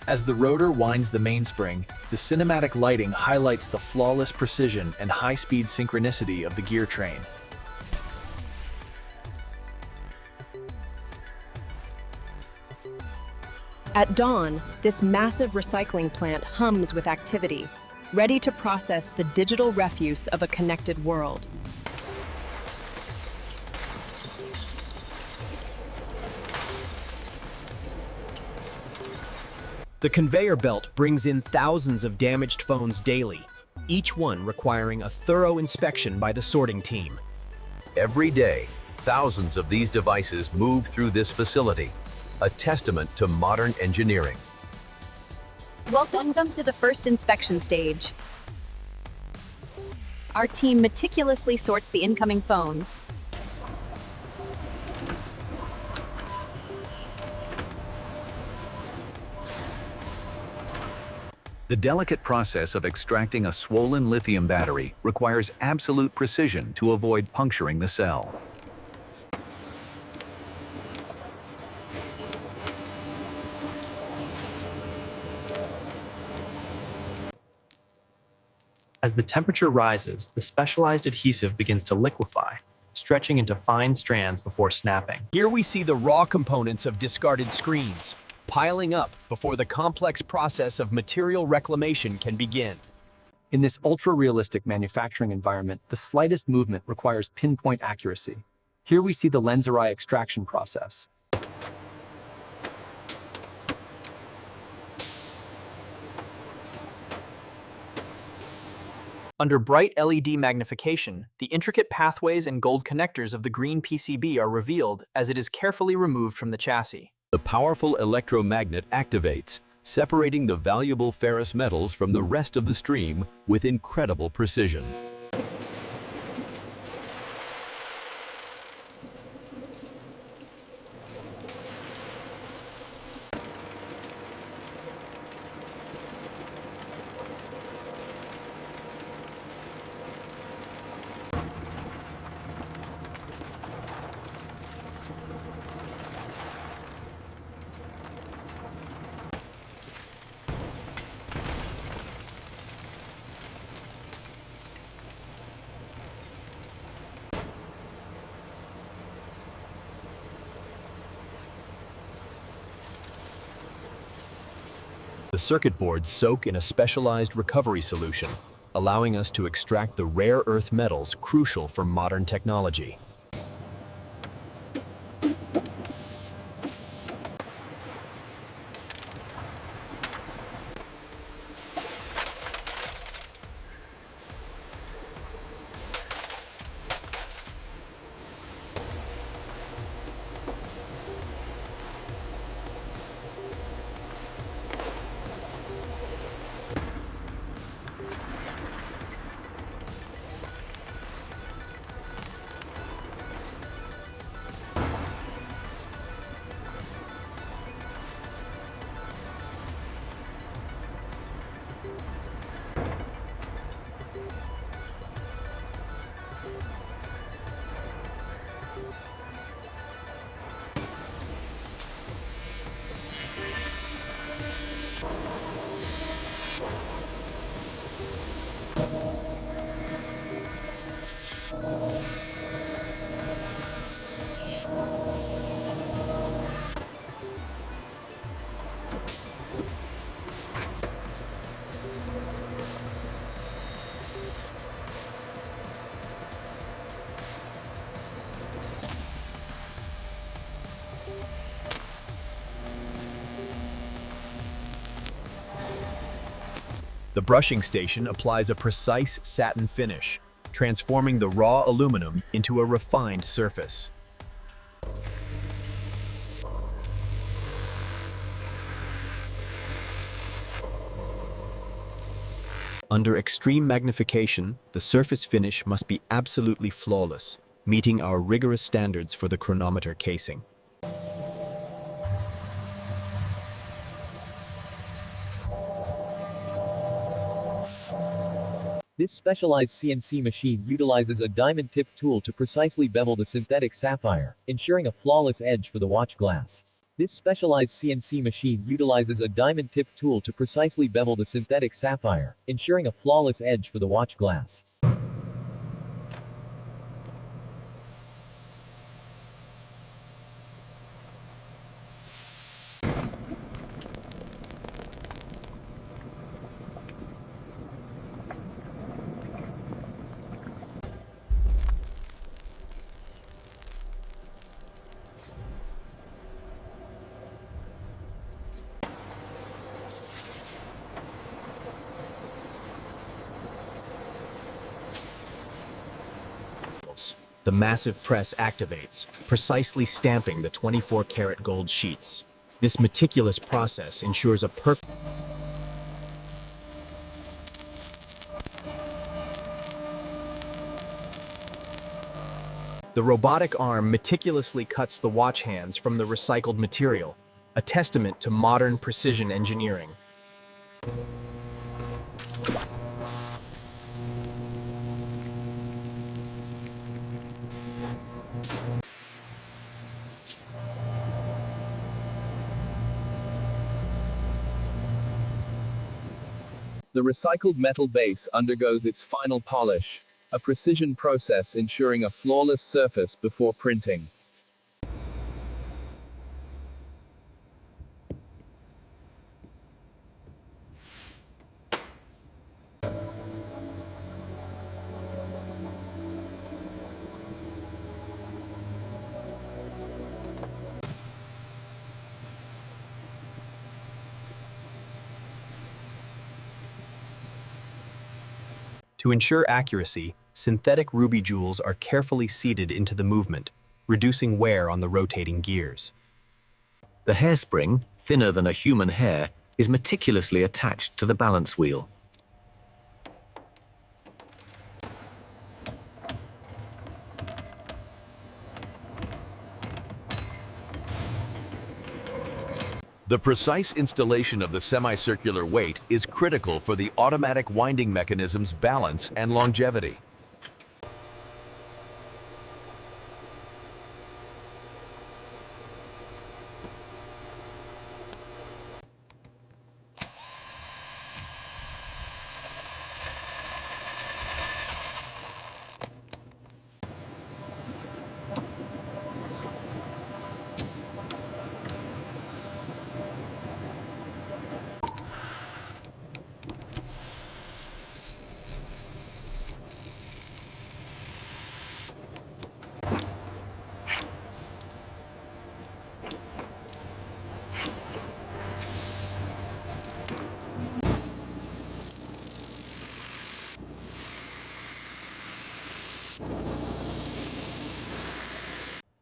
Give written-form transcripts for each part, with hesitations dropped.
As the rotor winds the mainspring, the cinematic lighting highlights the flawless precision and high-speed synchronicity of the gear train. At dawn, this massive recycling plant hums with activity, ready to process the digital refuse of a connected world. The conveyor belt brings in thousands of damaged phones daily, each one requiring a thorough inspection by the sorting team. Every day, thousands of these devices move through this facility, a testament to modern engineering. Welcome to the first inspection stage. Our team meticulously sorts the incoming phones. The delicate process of extracting a swollen lithium battery requires absolute precision to avoid puncturing the cell. As the temperature rises, the specialized adhesive begins to liquefy, stretching into fine strands before snapping. Here we see the raw components of discarded screens, piling up before the complex process of material reclamation can begin. In this ultra-realistic manufacturing environment, the slightest movement requires pinpoint accuracy. Here we see the lens array extraction process. Under bright LED magnification, the intricate pathways and gold connectors of the green PCB are revealed as it is carefully removed from the chassis. The powerful electromagnet activates, separating the valuable ferrous metals from the rest of the stream with incredible precision. The circuit boards soak in a specialized recovery solution, allowing us to extract the rare earth metals crucial for modern technology. The brushing station applies a precise satin finish, transforming the raw aluminum into a refined surface. Under extreme magnification, the surface finish must be absolutely flawless, meeting our rigorous standards for the chronometer casing. This specialized CNC machine utilizes a diamond-tipped tool to precisely bevel the synthetic sapphire, ensuring a flawless edge for the watch glass. This specialized CNC machine utilizes a diamond-tipped tool to precisely bevel the synthetic sapphire, ensuring a flawless edge for the watch glass. The massive press activates, precisely stamping the 24-karat gold sheets. This meticulous process ensures a perfect... The robotic arm meticulously cuts the watch hands from the recycled material, a testament to modern precision engineering. The recycled metal base undergoes its final polish, a precision process ensuring a flawless surface before printing. To ensure accuracy, synthetic ruby jewels are carefully seated into the movement, reducing wear on the rotating gears. The hairspring, thinner than a human hair, is meticulously attached to the balance wheel. The precise installation of the semicircular weight is critical for the automatic winding mechanism's balance and longevity.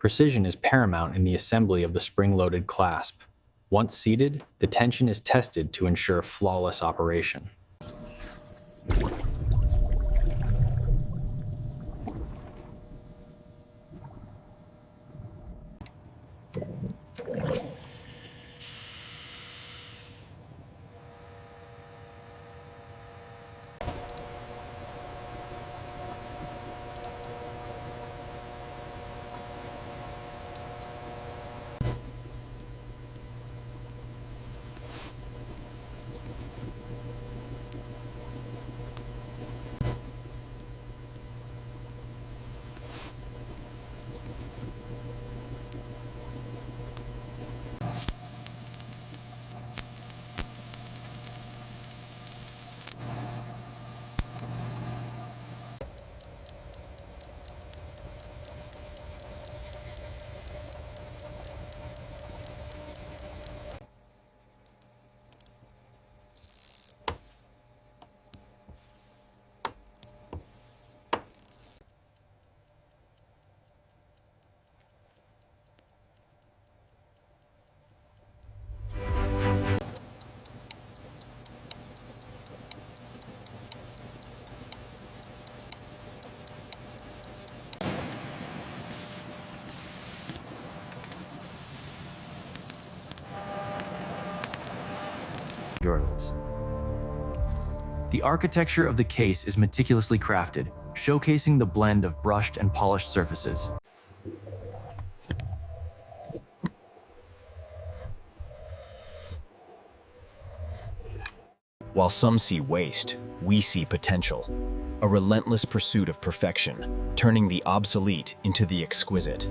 Precision is paramount in the assembly of the spring-loaded clasp. Once seated, the tension is tested to ensure flawless operation. The architecture of the case is meticulously crafted, showcasing the blend of brushed and polished surfaces. While some see waste, we see potential. A relentless pursuit of perfection, turning the obsolete into the exquisite.